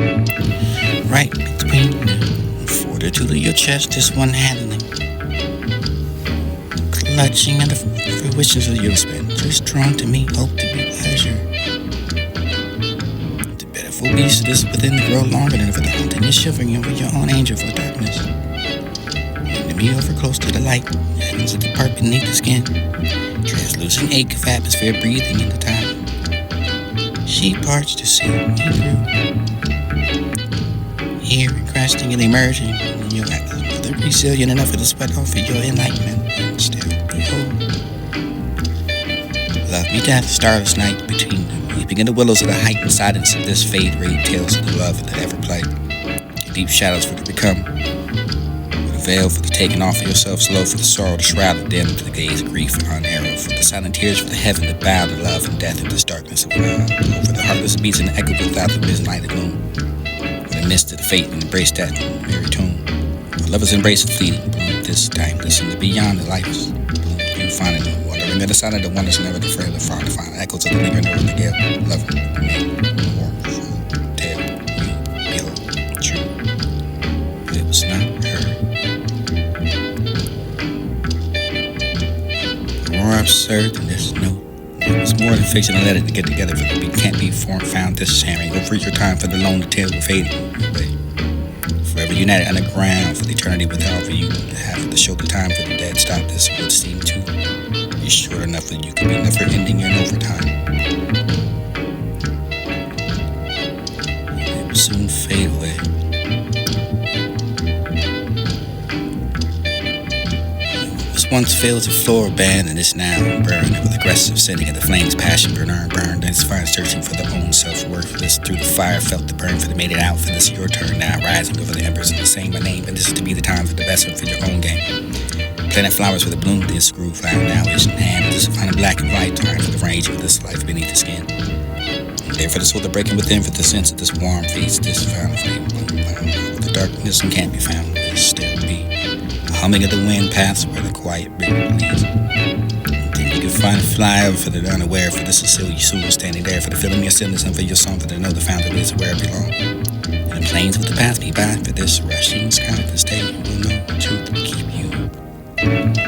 Right between the fortitude of your chest is one handling, clutching at the fruitions of your specters, drawn to me, hope to be pleasure. The pitiful beast is within the grow longer than for the hunting is shivering over your own angel for darkness. To me over close to the light, heavens that depart beneath the skin, translucent ache of atmosphere breathing in the time. She parts to see me through. Here, cresting and emerging in your atmosphere, resilient enough to sweat off of your enlightenment, and still behold. Love me death, starless night between them, weeping in the willows of the heightened silence of this fade ray tales of the love that ever played. Your deep shadows for to become, with a veil for the taking off of yourself slow, for the sorrow to shroud the dim to the gaze of grief and unarrow, for the silent tears for the heaven that bow to love and death in this darkness of love, over the heartless beats and the echo without the risen light of gloom. The mist of the fate and embrace that merry tune. For lovers embrace the fleeting bloom. This time, listen to beyond the life's bloom. You find it, wandering at the side of the wonders, never the frail and far to find echoes of the lingering over the gale. Loving me, warm, tale, you, behold, true. But it was not her. More absurd than this note. It was more than fiction and let it to get together for the can't be found this hammering over your time for the lonely tale of fading away. Forever united underground for the eternity without for you to have to show the time for the dead stop this would seem to be short enough that you could be never ending in overtime. It will soon fade away. Once filled to floor band and is now burned with aggressive sending of the flames passion burned and its fire searching for their own self-worth. This through the fire felt the burn for the made it out for this your turn now rising over the embers and the same my name, but this is to be the time for the best one for your own game. Planet flowers for the bloom this groove flower now is hand this is finding black and white time for the rage of this life beneath the skin. And there for the soul the breaking within for the sense of this warm face this found flame bloom the darkness and can't be found this still be. Humming of the wind paths where the quiet river leads. Then you can find a flyer for the unaware, for the Cecilia soon standing there, for the feeling your stillness and for your song, for the know the fountain is where it belongs. And the plains with the paths be by, for this rushing sky this day will know the truth and keep you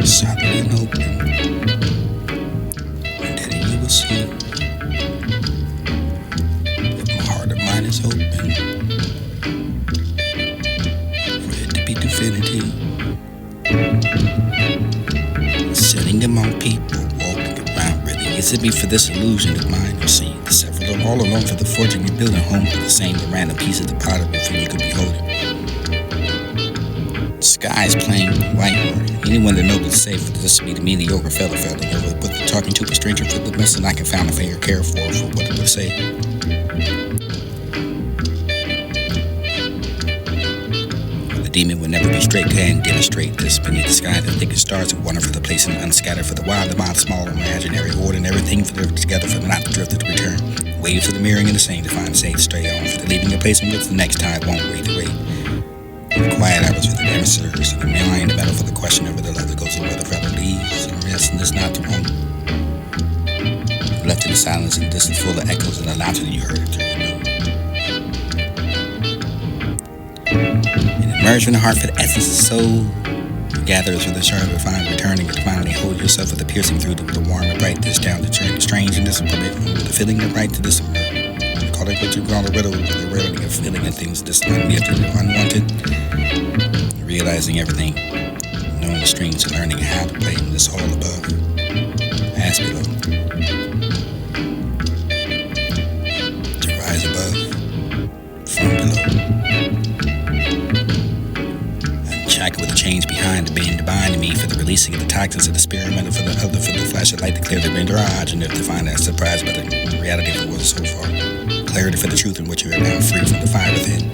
solidly and open. And then you will see that my heart of mine is open for it to be divinity. Setting them on people, walking around really. Is it me for this illusion of mine or see the several all alone for the forging and building home for the same the random piece of the pot of it for you could be holding. The sky's plain white or anyone that knows it's safe for this to be the mediocre fellow over with the talking to a stranger for the best that I can find a fair care for what it would say. Demon would never be straight and demonstrate this beneath the sky. The thickest stars would wander for the place and unscattered for the wild, the mild, small, imaginary order, and everything for the together for the not the drifter to return. Waves of the mirroring and the same to find safe stray on for the leaving a place and with the next tide won't wait the way. The quiet hours for the emissaries of the mind, the battle for the question over the love that goes where the fellow leaves and rests and is not the wrong. Left in the silence and distance full of echoes and the laughter that you heard it through the note. Emerge from the heart for the essence of soul. Gathers with the shard of fire, returning and finally hold yourself with the piercing through the warm and bright this down the strange and disappointment with the feeling that right to this call it what you call a riddle with the riddle of feeling and things this unwanted. Realizing everything, knowing the strings and learning how to play in this all above. As below. To rise above from below. With the change behind the being divine to me for the releasing of the toxins of the experiment for the other for the flash of light to clear the mirage and if to find that surprise by the reality of what was so far. Clarity for the truth in which you are now free from the fire within.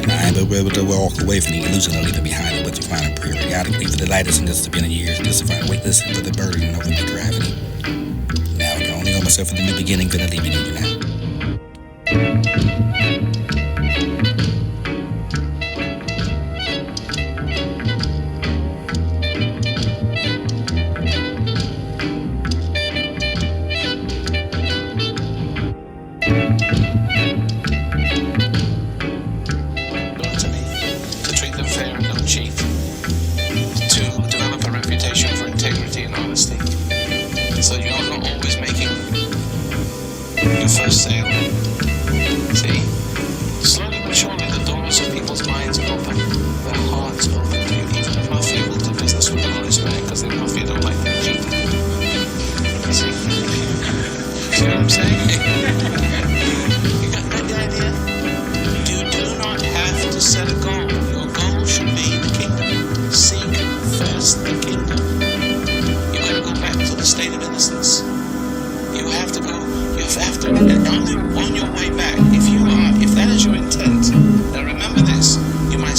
And I am able to walk away from the illusion of leaving behind it, what you find periodically for the lightest and this has been a years, just to find weightless for the burden over the gravity. Now I can only owe myself for the new beginning that I leave in you now.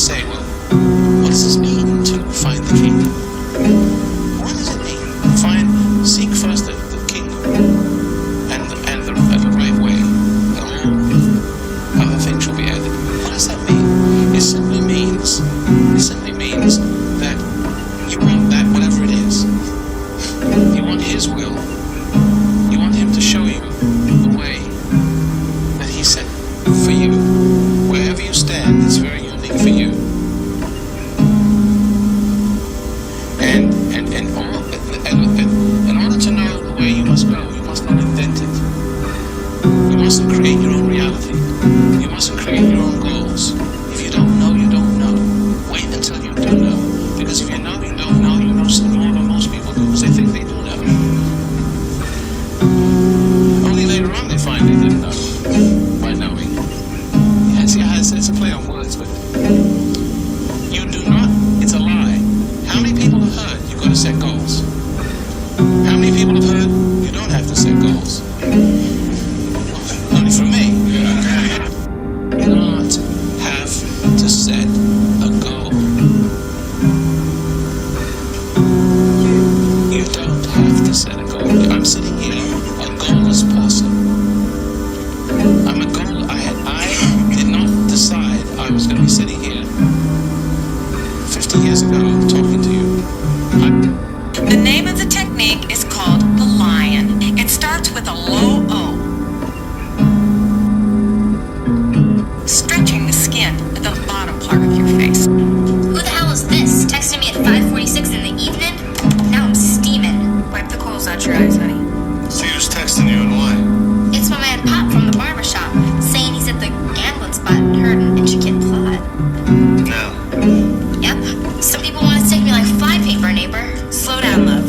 say, well, what does this mean to find the kingdom? What does it mean? Seek first the kingdom and the right way, and all other things will be added. What does that mean? It simply means that you want that, whatever it is. You want His will. You want Him to show you the way that He set for you. Wherever you stand, it's very unique for you. And in order to know the way you must go, you must not invent it. You mustn't create your own reality. You mustn't create your own goals. If you don't know, you don't know. Wait until you do know. Because if you know you don't know, you know some more than most people do, because they think they do know. Only later on they find they didn't know by knowing. Yeah, see, it's a play on words, but you do not, it's a lie. How many people have heard you've got to set goals? How many people have heard you don't have to set goals? Only from me. You do not have to set a goal. You don't have to set a goal. I'm sitting here, a goalless person. I'm a goal. I did not decide I was going to be sitting here 50 years ago talking to you. The name of the technique is called the lion. It starts with a low O. Stretching the skin at the bottom part of your face. Who the hell is this? Texting me at 5:46 in the evening? Now I'm steaming. Wipe the coals out your eyes, honey. So who's texting you and why? It's my man Pop from the barbershop, saying he's at the gambling spot and heard an intricate plot. No. Yep. Some people want to take me like fly paper, neighbor. Slow down, love.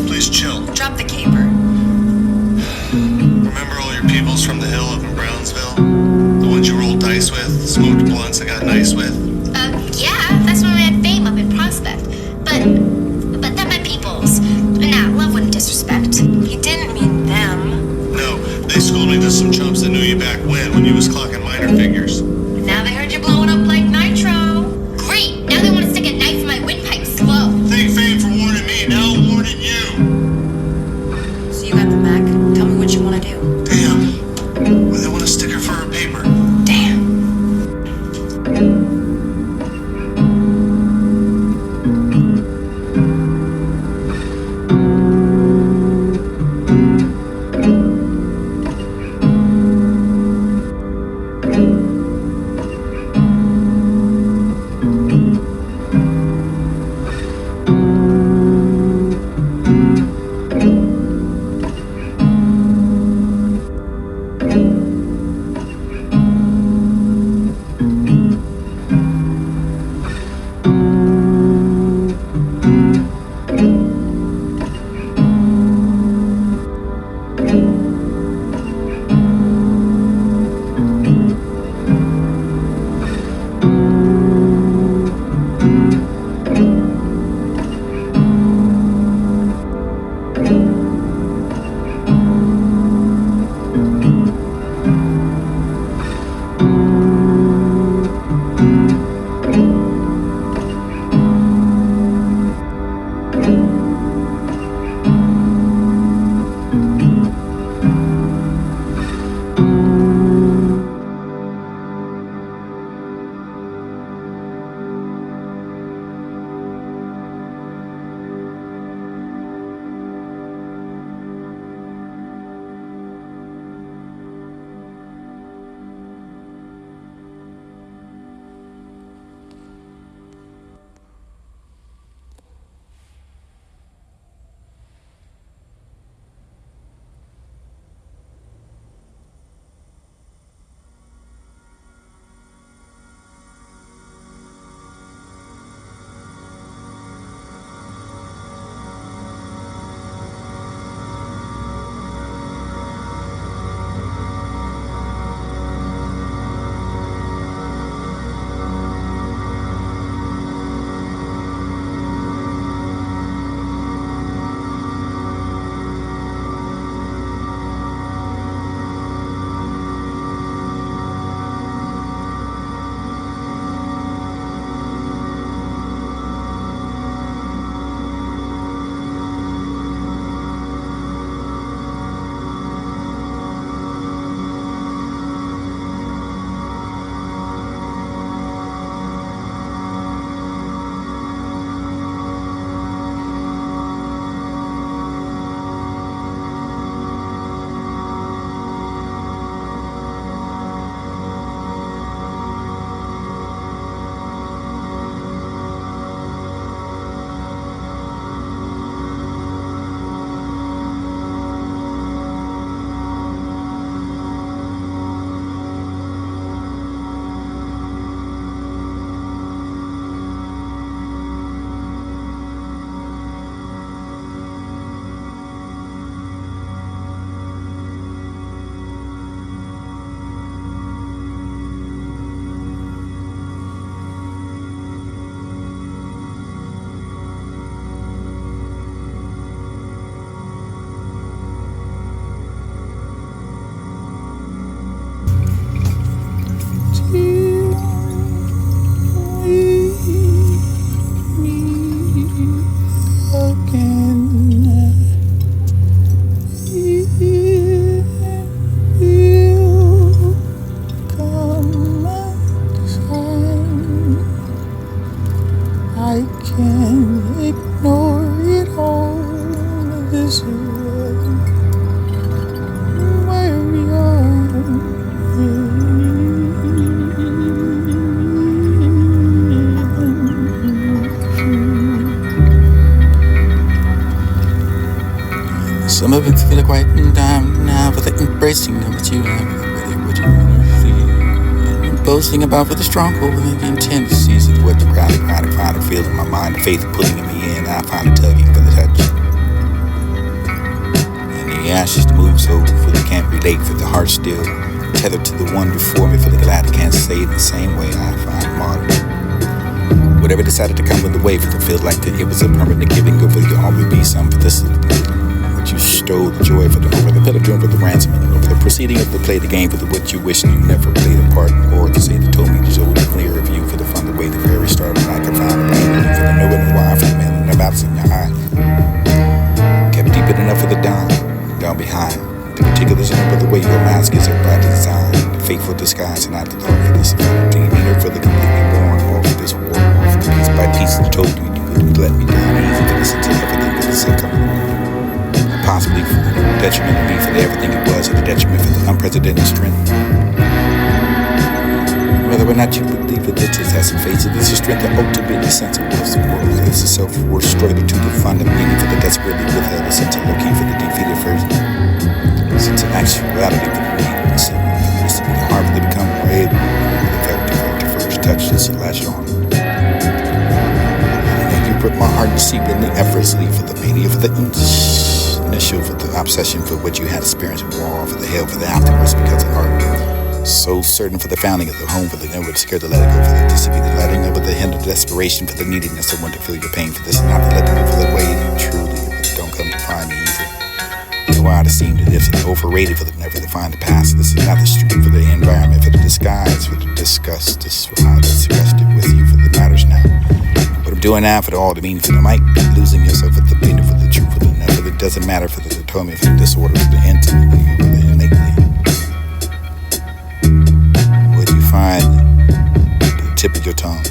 I can ignore it all. This is where we are. Some of it's feel quite in time now for the embracing of what you have, really what you want to feel. And boasting about for the stronghold and the tendencies of what the crowded find and feel in my mind, the faith pulling me in, I find a tugging for the touch. And the ashes to move so for the can't relate, for the heart still tethered to the one before me, for the glad I can't say it the same way I find modern. Whatever decided to come with the way, for the feel like that it was a permanent giving over you always be some for this. You stole the joy for the over the pilgrim for the ransom and over the proceeding of the play the game for the what you wish you never played a part or to say that told me to show the clear of you for the fun the way the fairy started I could find a brain for the knowing and why for the man and the maps in your eye kept deep enough for the down behind the particulars of the way your mask is by design the faithful disguise and not the dark for this demeanor for the completely born or for this war or for the piece by piece that told you would let me down easy to listen to everything that is coming. Possibly for the detriment of me, for the everything it was, or the detriment for the unprecedented strength. Whether or not you believe it, it has some faith. It is a strength that ultimately sense of worth. It's a self-worth struggle to define the meaning for the desperately withheld, a sense of looking for the defeated first. A sense of actuality for the need. It's to be the heart that become red. The character first touch this latch on. And then you put my heart to see with me effortlessly for the mania for the initial for the obsession for what you had experienced in war, for the hell, for the afterwards because of art. So certain for the founding of the home, for the never scared to let it go, for the disobedient the letting over the hinder desperation, for the neediness of one to feel your pain, for this and not to let them for the way truly, but don't come to find me either. You know why it seemed that it's overrated for the never to find the past. This is not the street for the environment, for the disguise, for the disgust, this why that's rested with you for the matters now. What I'm doing now for the all the meaning, for the might be losing yourself at the pain for the truth, for the never. It doesn't matter for the torment, for the disorder, for the intimately, for the innately. Where do you find the tip of your tongue?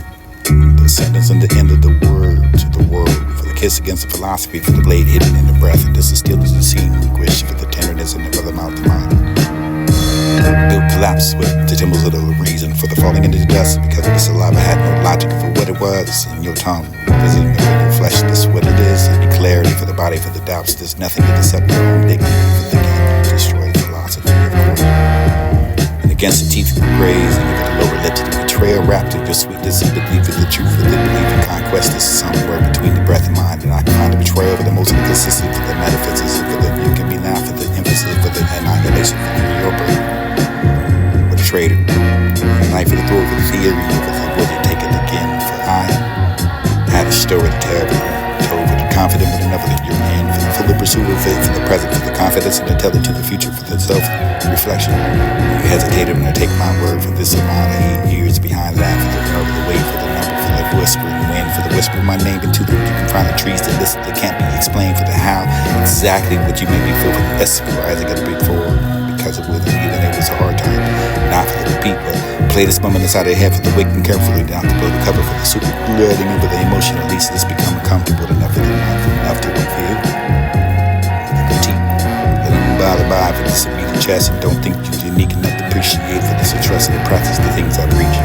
The sentence on the end of the word to the world, for the kiss against the philosophy, for the blade hidden in the breath, and this is still as a scene request for the tenderness in the other mouth of mine. Built collapse with the timbers of the reason for the falling into the dust because of the saliva had no logic for what it was in your tongue. Visiting the your flesh, this is what it is, and the clarity for the body, for the doubts. There's nothing to deceptive or dignity for the game to destroy philosophy, of course. And against the teeth of the praise, and over the lower lip to the betrayal, wrapped in your sweetness and belief in the truth, for the belief in conquest is somewhere between the breath and mind, and I can find the betrayal for the most inconsistent for the metaphysics, for the you can be now for the emphasis, for the annihilation for your brain. Traitor, a knife in the throat for the theory, for the would it take it again, for I had a story to tell, told for the confident with another that you're in, for the pursuit of it, for the present, for the confidence and the tell it to the future, for the self-reflection. You hesitated when I take my word for this amount of 8 years behind that, for the nerve of the wave, for the number, for the whispering wind, for the whisper of my name into the you can find the trees that listen that can't be explained, for the how, exactly what you made me feel, for the S rising at the big four. Because of with me, then it was a hard time. Not for the people. Play this moment inside their head for the waking carefully down to blow the cover for the super blooding over the emotion. At least it's become comfortable enough for them, enough to work for you. The critique. Let them bother by for this immediate chest and don't think you're unique enough to appreciate for this trust and practice the things I preach.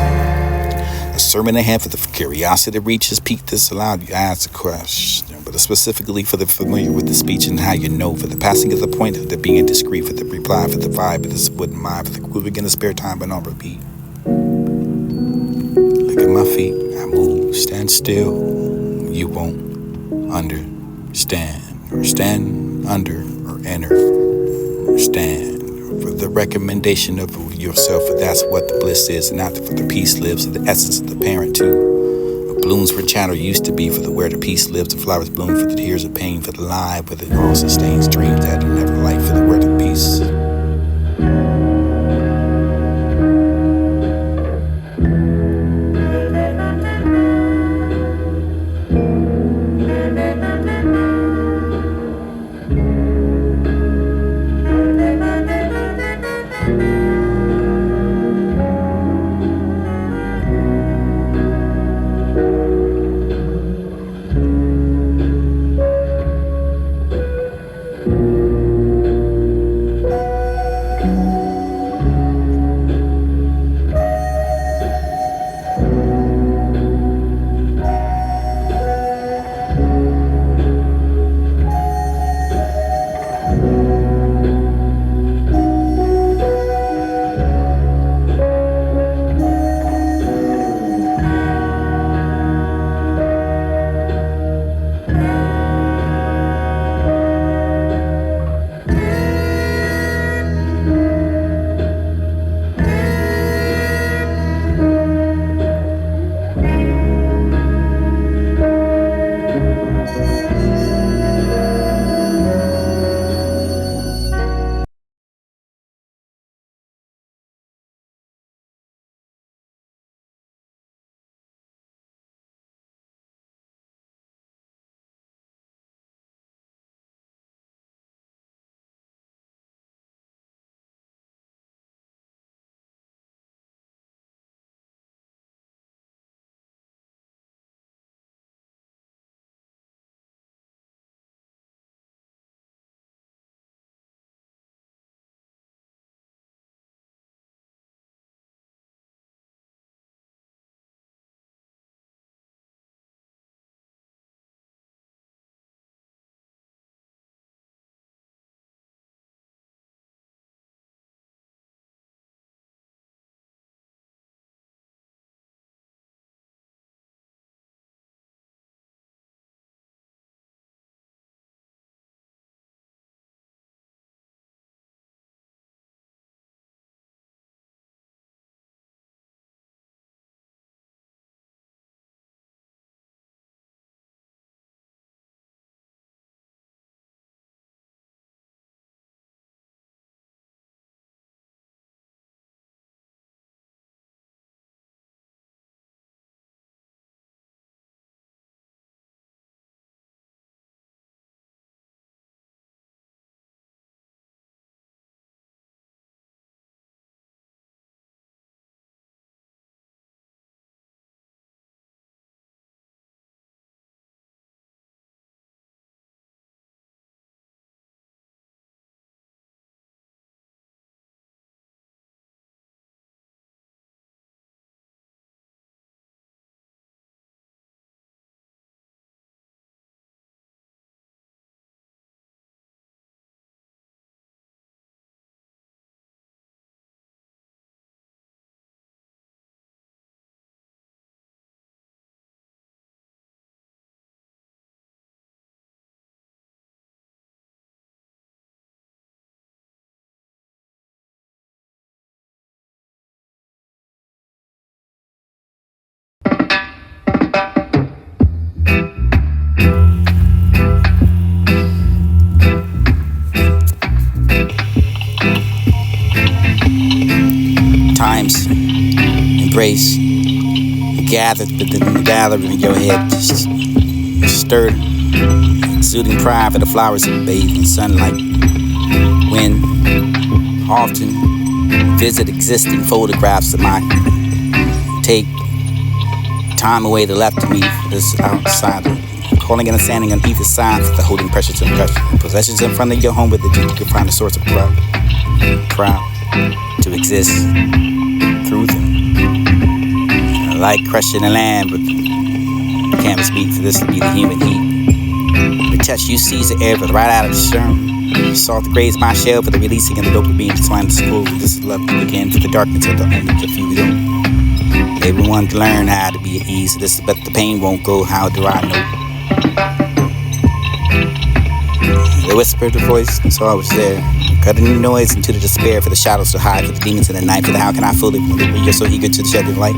A sermon ahead for the curiosity to reach his peak. This allowed you to ask a question, but specifically for the familiar with the speech and how you know, for the passing of the point of the being discreet, for the reply, for the vibe, but this wouldn't mind, for the moving in the spare time, but on repeat. Look at my feet, I move, stand still, you won't understand, or stand under, or enter, or stand. For the recommendation of yourself, for that's what the bliss is, and not for the peace lives, and the essence of the parent too. Blooms for chatter used to be, for the where the peace lives, the flowers bloom for the tears of pain, for the lie, for the all sustains dreams that are never light, for the where the peace. embrace, gathered within the gathering in your head, just stirred, exuding pride for the flowers that bathe in sunlight. When often visit existing photographs of my take time away the left of me for this outside, calling and standing on either side for the holding pressures and possessions in front of your home with the you can find a source of proud to exist through them. Like crushing the land with the canvas beat for this to be the human heat. The touch you seize the air with right out of the stern. You saw the graze my shell for the releasing of the dopamine entwined to school. This is love to begin for the darkness of the only if you don't. Everyone to learn how to be at ease. This but the pain won't go. How do I know? They whispered the voice, and so I was there. Cutting the noise into the despair for the shadows to hide, for the demons in the night, for the how can I feel it when you're so eager to shed the light?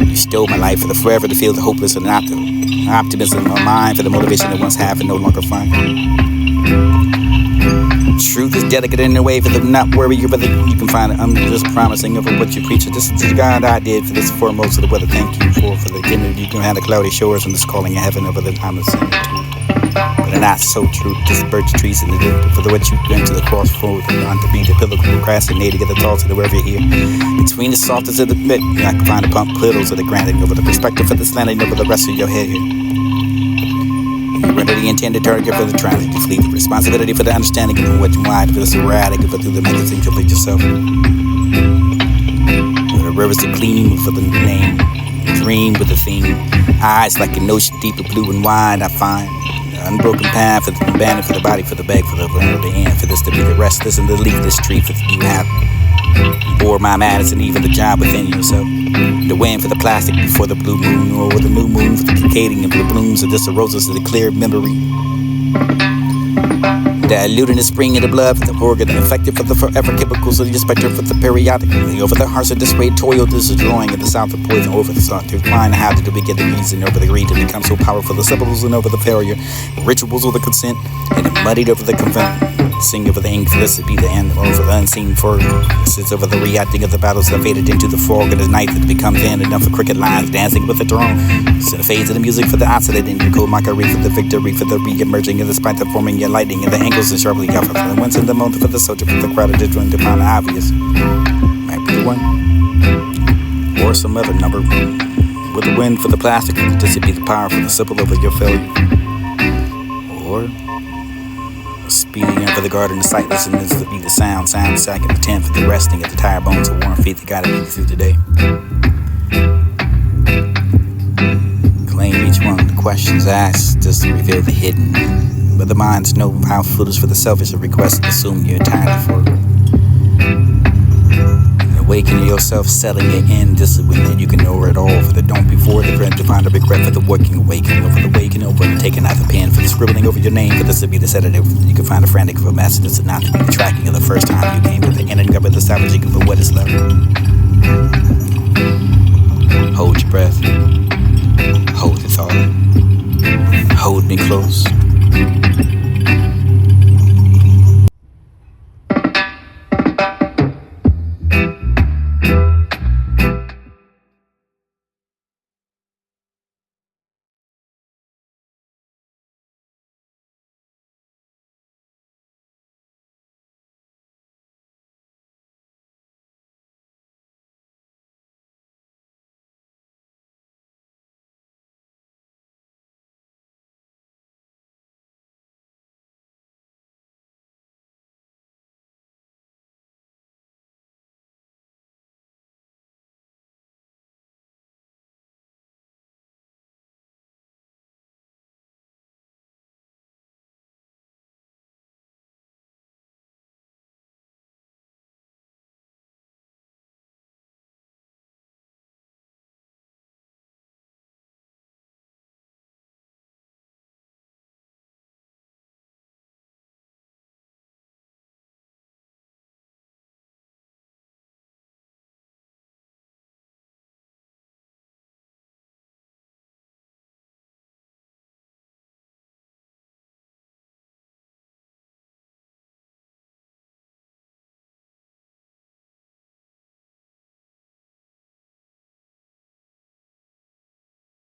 You stole my life for the forever to feel the hopeless and not the optimism of mine, for the motivation that once have and no longer find. Truth is delicate in a way for the not worry you whether you can find it. I'm just promising over what you preach. This is the God I did for this foremost of the weather. Thank you for the dinner. You can have the cloudy shores and this calling of heaven over the time of sin too. But they're not so true. This birch trees in the dip for the what you went to the crossroad on to be the pillow procrastinating at the thoughts of the wherever you're here. Between the softest of the bit, I can find the pump plittles of the granting over the perspective for this landing over the rest of your head here. The intended target for the trying to flee the responsibility for the understanding of what you want for this erratic of through the magazine to lead yourself. With the rivers to clean for the name, dream with the theme, eyes like an ocean deep blue and wide. I find the unbroken path for the abandoned for the body for the bag for the end for this to be the restless and the leafless tree for you have. Or my madness and even the job within yourself. The wind for the plastic before the blue moon, or the new moon for the cascading of the blooms of this roses to the clear memory. Diluting the spring in the blood for the organ, infected for the forever chemicals of the spectrum for the periodic. Over the hearts of this way, toil, this is drawing in the south of poison over the sun to find how to begin the reason over the greed to become so powerful, the syllables and over the failure, the rituals of the consent, and the muddied over the convent. Sing over the ink for this to be the end, over the unseen for sits over the reacting of the battles that faded into the fog of the night that becomes end enough for cricket lines dancing with the drone. So the phase of the music for the oscillate in the cold mockery for the victory for the re-emerging of the spite of forming your lighting and the angles and sharply off of the winds in the moment for the soldier for the crowd of disjoint to find the obvious. Might be the one or some other number with the wind for the plastic for this to be the power for the simple over your failure. Or speeding in for the garden, the sightless, and this to be the sound sack at the tent for the resting at the tired bones of warm feet that gotta be through the day. Claim each one of the questions asked just to reveal the hidden. But the minds know how foolish for the selfish a request to assume you're entirely for it. Awakening yourself, settling it in discipline that you can know it all. For the don't before the friend to find a regret for the working, awakening over the waking over the taking out the pen for the scribbling over your name. For this to be the sedative, you can find a frantic for a message. This is not to be the tracking of the first time you came to the ending of the salvaging for what is left. Hold your breath. Hold your thought. Hold me close.